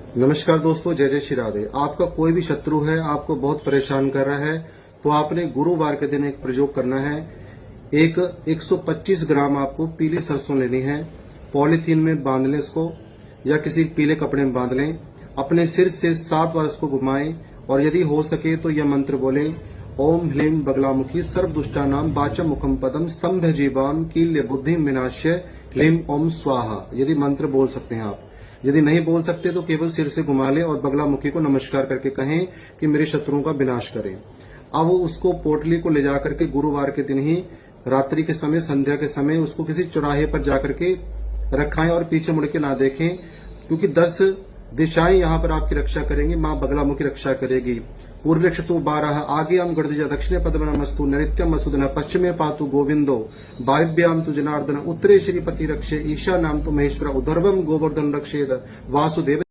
नमस्कार दोस्तों, जय जय श्री राधे। आपका कोई भी शत्रु है, आपको बहुत परेशान कर रहा है, तो आपने गुरुवार के दिन एक प्रयोग करना है। 125 ग्राम आपको पीली सरसों लेनी है। पॉलीथीन में बांध लें इसको, या किसी पीले कपड़े में बांध लें। अपने सिर से 7 बार इसको घुमाएं और यदि हो सके तो यह मंत्र बोलें, ओम ह्लीं बगलामुखी सर्वदुष्टानां वाचा मुखम पदम स्तंभ जीवाम कील्य बुद्धि विनाश्य ह्लीं ओम स्वाहा। यदि मंत्र बोल सकते हैं आप, यदि नहीं बोल सकते तो केवल सिर से घुमा ले और बगलामुखी को नमस्कार करके कहें कि मेरे शत्रुओं का विनाश करें। अब उसको पोटली को ले जाकर के गुरुवार के दिन ही रात्रि के समय, संध्या के समय उसको किसी चौराहे पर जाकर के रखाएं और पीछे मुड़ के ना देखें, क्योंकि 10 दिशाएं यहाँ पर आपकी रक्षा करेंगी। मां बगलामुखी रक्षा करेगी। पूर्व क्षतु 12, आगे हम गणदिजा, दक्षिणे पद्मनमस्तु, नैऋत्यम मसुदन, पश्चिमे पातु गोविंदो, वायव्याम तु जनार्दन, उत्तरे श्रीपति रक्षे, ईशानाम तु महेश्वर, उदर्वम गोवर्धन रक्षेद, वासुदेव